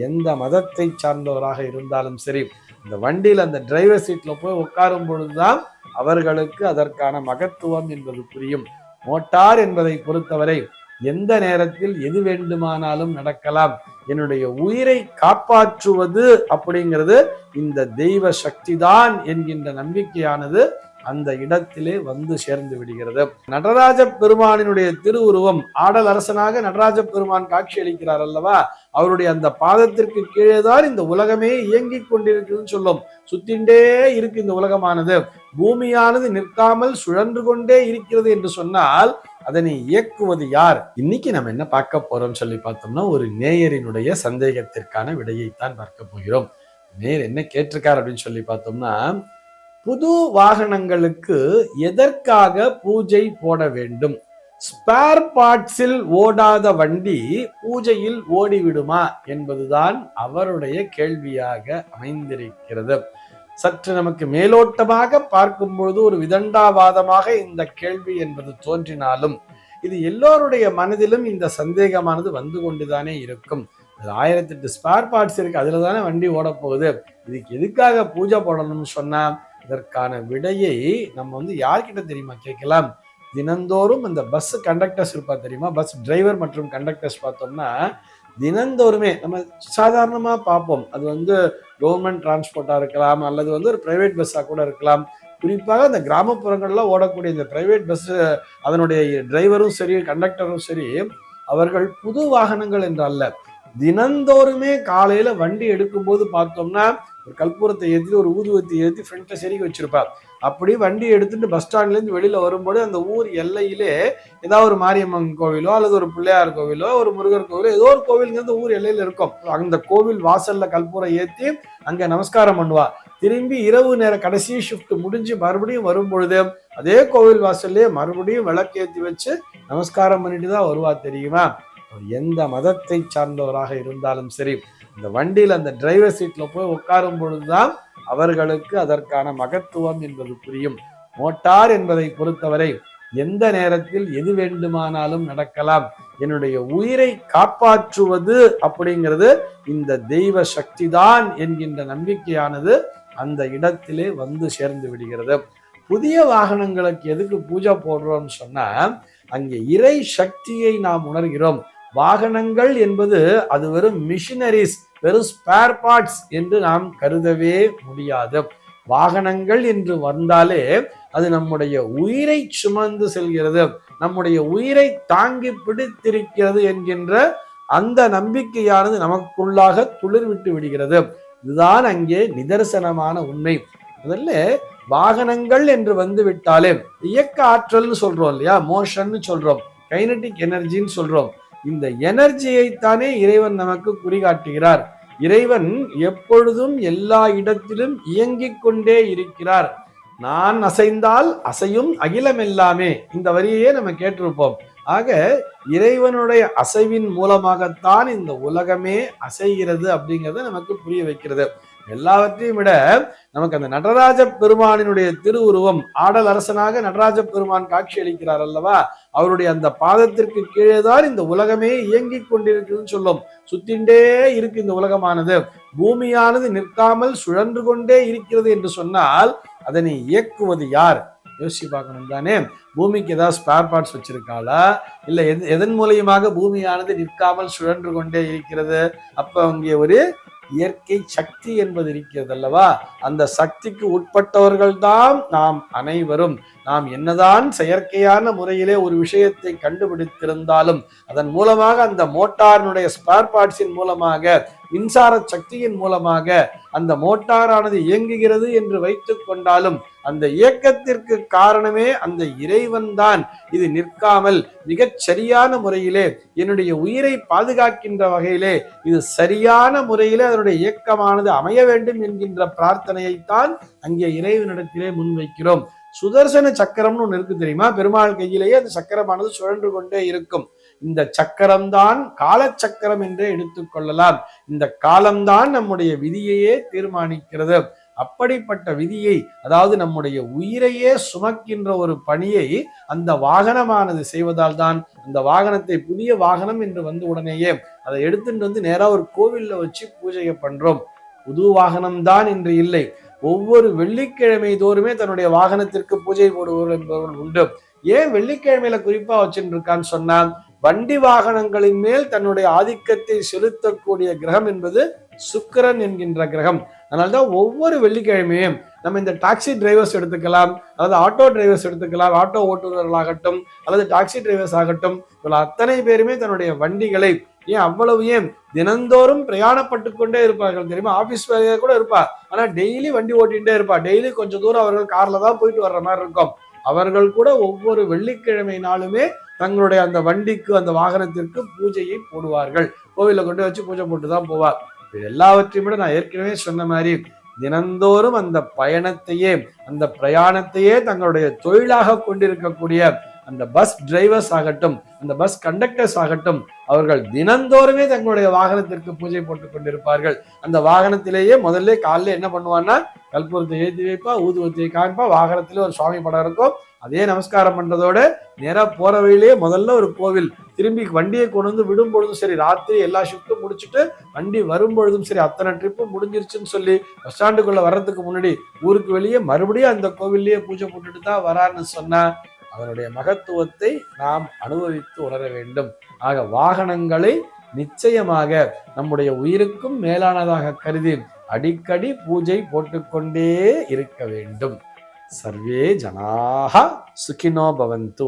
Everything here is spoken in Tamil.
எந்த மதத்தை சார்ந்தவராக இருந்தாலும் சரி, இந்த வண்டியில் அந்த டிரைவர் சீட்ல போய் உட்காரும் பொழுதுதான் அவர்களுக்கு அதற்கான மகத்துவம் என்பது புரியும். மோட்டார் என்பதை பொறுத்தவரை எந்த நேரத்தில் எது வேண்டுமானாலும் நடக்கலாம். என்னுடைய உயிரை காப்பாற்றுவது அப்படிங்கிறது இந்த தெய்வ சக்தி தான் என்கின்ற நம்பிக்கையானது அந்த இடத்திலே வந்து சேர்ந்து விடுகிறது. நடராஜ பெருமானினுடைய திருவுருவம் ஆடல் அரசனாக நடராஜ பெருமான் காட்சி அளிக்கிறார் அல்லவா, அவருடைய அந்த பாதத்திற்கு கீழேதான் இந்த உலகமே இயங்கிக் கொண்டிருக்குதுன்னு சொல்லும். சுத்தின்றே இருக்கு இந்த உலகமானது, பூமியானது நிற்காமல் சுழன்று கொண்டே இருக்கிறது என்று சொன்னால் அதனை இயக்குவது யார்? இன்னைக்கு நம்ம என்ன பார்க்க போறோம் சொல்லி பார்த்தோம்னா, ஒரு நேயரினுடைய சந்தேகத்திற்கான விடையைத்தான் பார்க்க போகிறோம். நேயர் என்ன கேட்டிருக்கார் அப்படின்னு சொல்லி பார்த்தோம்னா, புது வாகனங்களுக்கு எதற்காக பூஜை போட வேண்டும்? ஸ்பேர் பார்ட்ஸில் ஓடாத வண்டி பூஜையில் ஓடிவிடுமா என்பதுதான் அவருடைய கேள்வியாக அமைந்திருக்கிறது. சற்று நமக்கு மேலோட்டமாக பார்க்கும் பொழுது ஒரு விதண்டாவாதமாக இந்த கேள்வி என்பது தோன்றினாலும் இது எல்லோருடைய மனதிலும் இந்த சந்தேகமானது வந்து கொண்டுதானே இருக்கும். 1008 ஸ்பேர் பார்ட்ஸ் இருக்கு, அதுல தானே வண்டி ஓட போகுது, இதுக்கு எதுக்காக பூஜை போடணும்னு சொன்னா இதற்கான விடையை நம்ம யார்கிட்ட தெரியுமா கேட்கலாம்? தினந்தோறும் இந்த பஸ் கண்டக்டர்ஸ் இருப்பா தெரியுமா, பஸ் டிரைவர் மற்றும் கண்டக்டர்ஸ் பார்த்தோம்னா தினந்தோறுமே நம்ம சாதாரணமா பார்ப்போம். அது கவர்மெண்ட் டிரான்ஸ்போர்ட்டா இருக்கலாம், அல்லது ஒரு பிரைவேட் பஸ்ஸா கூட இருக்கலாம். குறிப்பாக இந்த கிராமப்புறங்கள்ல ஓடக்கூடிய இந்த பிரைவேட் பஸ் அதனுடைய டிரைவரும் சரி கண்டக்டரும் சரி, அவர்கள் புது வாகனங்கள் என்று அல்ல, தினந்தோறுமே காலையில வண்டி எடுக்கும் போது பார்த்தோம்னா ஒரு கற்பூரத்தை ஏற்றி ஒரு ஊதுவத்தி ஏற்றி ஃப்ரண்ட்ல செருகி வச்சிருப்பார். அப்படி வண்டி எடுத்துட்டு பஸ் ஸ்டாண்ட்ல இருந்து வெளியில வரும்போது அந்த ஊர் எல்லையிலே ஏதாவது ஒரு மாரியம்மன் கோவிலோ அல்லது ஒரு பிள்ளையார் கோவிலோ ஒரு முருகர் கோவிலோ ஏதோ ஒரு கோவிலுங்கிறது ஊர் எல்லையில இருக்கும். அந்த கோவில் வாசல்ல கற்பூரம் ஏற்றி அங்க நமஸ்காரம் பண்ணுவா. திரும்பி இரவு நேர கடைசி ஷிஃப்ட் முடிஞ்சு மறுபடியும் வரும் பொழுது அதே கோவில் வாசல்லே மறுபடியும் விளக்கேற்றி வச்சு நமஸ்காரம் பண்ணிட்டு தான் வருவா தெரியுமா. எந்த மதத்தை சார்ந்தவராக இருந்தாலும் சரி, இந்த வண்டியில் அந்த டிரைவர் சீட்ல போய் உட்காரும் பொழுதுதான் அவர்களுக்கு அதற்கான மகத்துவம் என்பது புரியும். மோட்டார் என்பதை பொறுத்தவரை எந்த நேரத்தில் எது வேண்டுமானாலும் நடக்கலாம். என்னுடைய உயிரை காப்பாற்றுவது அப்படிங்கிறது இந்த தெய்வ சக்தி தான் என்கின்ற நம்பிக்கையானது அந்த இடத்திலே வந்து சேர்ந்து விடுகிறது. புதிய வாகனங்களுக்கு எதுக்கு பூஜை போடுறோம்னு சொன்னா அங்கே இறை சக்தியை நாம் உணர்கிறோம். வாகனங்கள் என்பது அது வெறும் மிஷினரிஸ், வெறும் ஸ்பேர் பார்ட்ஸ் என்று நாம் கருதவே முடியாது. வாகனங்கள் என்று வந்தாலே அது நம்முடைய உயிரை சுமந்து செல்கிறது, நம்முடைய உயிரை தாங்கி பிடித்திருக்கிறது என்கின்ற அந்த நம்பிக்கையானது நமக்குள்ளாக துளிர்விட்டு விடுகிறது. இதுதான் அங்கே நிதர்சனமான உண்மை. முதல்ல வாகனங்கள் என்று வந்து விட்டாலே இயக்க ஆற்றல்னு சொல்றோம் இல்லையா, மோஷன் சொல்றோம், கைனடிக் எனர்ஜின்னு சொல்றோம். இந்த எனர்ஜியைத்தானே இறைவன் நமக்கு குறிகாட்டுகிறார். இறைவன் எப்பொழுதும் எல்லா இடத்திலும் இயங்கிக் கொண்டே இருக்கிறார். நான் அசைந்தால் அசையும் அகிலம் எல்லாமே, இந்த வரியே நம்ம கேட்டிருப்போம். ஆக இறைவனுடைய அசைவின் மூலமாகத்தான் இந்த உலகமே அசைகிறது அப்படிங்கிறத நமக்கு புரிய வைக்கிறது. எல்லாவற்றையும் விட நமக்கு அந்த நடராஜ பெருமானினுடைய திருவுருவம் ஆடல் அரசனாக நடராஜ பெருமான் காட்சி அளிக்கிறார் அல்லவா, அவருடைய அந்த பாதத்திற்கு கீழேதான் இந்த உலகமே இயங்கிக் கொண்டிருக்குதுன்னு சொல்லும். சுத்தின்றே இருக்கு இந்த உலகமானது, பூமியானது நிற்காமல் சுழன்று கொண்டே இருக்கிறது என்று சொன்னால் அதனை இயக்குவது யார்? யோசிச்சு பார்க்கணும் தானே. பூமிக்கு ஏதாவது ஸ்பேர் பார்ட்ஸ் வச்சிருக்காளா, இல்ல எதன் மூலியமாக பூமியானது நிற்காமல் சுழன்று கொண்டே இருக்கிறது? அப்ப அங்கே ஒரு இயற்கை சக்தி என்பது இருக்கிறது அல்லவா, அந்த சக்திக்கு உட்பட்டவர்கள் தான் நாம் அனைவரும். நாம் என்னதான் செயற்கையான முறையிலே ஒரு விஷயத்தை கண்டுபிடித்திருந்தாலும் அதன் மூலமாக அந்த மோட்டாரினுடைய ஸ்பேர் பார்ட்ஸின் மூலமாக மின்சார சக்தியின் மூலமாக அந்த மோட்டாரானது இயங்குகிறது என்று வைத்துக் கொண்டாலும் அந்த இயக்கத்திற்கு காரணமே அந்த இறைவன் தான். இது நிற்காமல் மிகச் சரியான முறையிலே என்னுடைய உயிரை பாதுகாக்கின்ற வகையிலே இது சரியான முறையிலே அதனுடைய இயக்கமானது அமைய வேண்டும் என்கின்ற பிரார்த்தனையைத்தான் அங்கே இறைவனிடத்திலே முன்வைக்கிறோம். சுதர்சன சக்கரம்னு ஒன்று இருக்கு தெரியுமா, பெருமாள் கையிலேயே அந்த சக்கரமானது சுழன்று கொண்டே இருக்கும். இந்த சக்கரம்தான் காலச்சக்கரம் என்றே எடுத்துக்கொள்ளலாம். இந்த காலம்தான் நம்முடைய விதியையே தீர்மானிக்கிறது. அப்படிப்பட்ட விதியை, அதாவது நம்முடைய உயிரையே சுமக்கின்ற ஒரு பணியை அந்த வாகனமானது செய்வதால் தான் அந்த வாகனத்தை புதிய வாகனம் என்று வந்த உடனேயே அதை எடுத்துட்டு வந்து நேரா ஒரு கோவில்ல வச்சு பூஜையை பண்றோம். புது வாகனம் தான் இன்று இல்லை. ஒவ்வொரு வெள்ளிக்கிழமை தோறுமே தன்னுடைய வாகனத்திற்கு பூஜை போடுவோர் என்பவர்கள் உண்டு. ஏன் வெள்ளிக்கிழமையில குறிப்பா வச்சுட்டு இருக்கான்னு சொன்னா, வண்டி வாகனங்களின் மேல் தன்னுடைய ஆதிக்கத்தை செலுத்தக்கூடிய கிரகம் என்பது சுக்கிரன் என்கின்ற கிரகம். அதனால்தான் ஒவ்வொரு வெள்ளிக்கிழமையும் நம்ம இந்த டாக்ஸி டிரைவர்ஸ் எடுத்துக்கலாம், அதாவது ஆட்டோ டிரைவர்ஸ் எடுத்துக்கலாம், ஆட்டோ ஓட்டுநர்களாகட்டும் அல்லது டாக்ஸி டிரைவர்ஸ் ஆகட்டும், இவள் அத்தனை பேருமே தன்னுடைய வண்டிகளை ஏன் தினந்தோறும் பிரயாணப்பட்டு கொண்டே இருப்பார்கள் தெரியுமா. ஆபீஸ் வேலையா கூட இருப்பா, ஆனா டெய்லி வண்டி ஓட்டிகிட்டே இருப்பா. டெய்லி கொஞ்சம் தூரம் அவர்கள் கார்ல தான் போயிட்டு வர்ற மாதிரி இருக்கும். அவர்கள் கூட ஒவ்வொரு வெள்ளிக்கிழமை நாளுமே தங்களுடைய அந்த வண்டிக்கு அந்த வாகனத்திற்கு பூஜையை போடுவார்கள். கோவில கொண்டு வச்சு பூஜை போட்டு தான் போவார். எல்லாவற்றையும் விட நான் ஏற்கனவே சொன்ன மாதிரி தினந்தோறும் அந்த பயணத்தையே அந்த பிரயாணத்தையே தங்களுடைய தொழிலாக கொண்டிருக்கக்கூடிய அந்த பஸ் டிரைவர்ஸ் ஆகட்டும், அந்த பஸ் கண்டக்டர்ஸ் ஆகட்டும், அவர்கள் தினந்தோறுமே தங்களுடைய வாகனத்திற்கு பூஜை போட்டுக் கொண்டிருப்பார்கள். அந்த வாகனத்திலேயே முதல்ல காலைல என்ன பண்ணுவான்னா, கற்பூரத்தை ஏற்றி வைப்பா, ஊதுவத்தியை காமிப்பா, வாகனத்திலே ஒரு சுவாமி படம் இருக்கும், அதே நமஸ்காரம் பண்றதோட நேரா போற வழியிலேயே முதல்ல ஒரு கோவில், திரும்பி வண்டியை கொண்டு வந்து விடும் பொழுதும் சரி, ராத்திரி எல்லா ஷிஃப்ட்டும் முடிச்சுட்டு வண்டி வரும் பொழுதும் சரி, அத்தனை ட்ரிப்பும் முடிஞ்சிருச்சுன்னு சொல்லி பஸ் ஸ்டாண்டுக்குள்ள வர்றதுக்கு முன்னாடி ஊருக்கு வெளியே மறுபடியும் அந்த கோவில்லயே பூஜை போட்டுட்டு தான் வரான்னு சொன்னா அதனுடைய மகத்துவத்தை நாம் அனுபவித்து உணர வேண்டும். ஆக வாகனங்களை நிச்சயமாக நம்முடைய உயிருக்கும் மேலானதாக கருதி அடிக்கடி பூஜை போட்டுக்கொண்டே இருக்க வேண்டும். சர்வே ஜனாஹ சுகினோ பவந்து.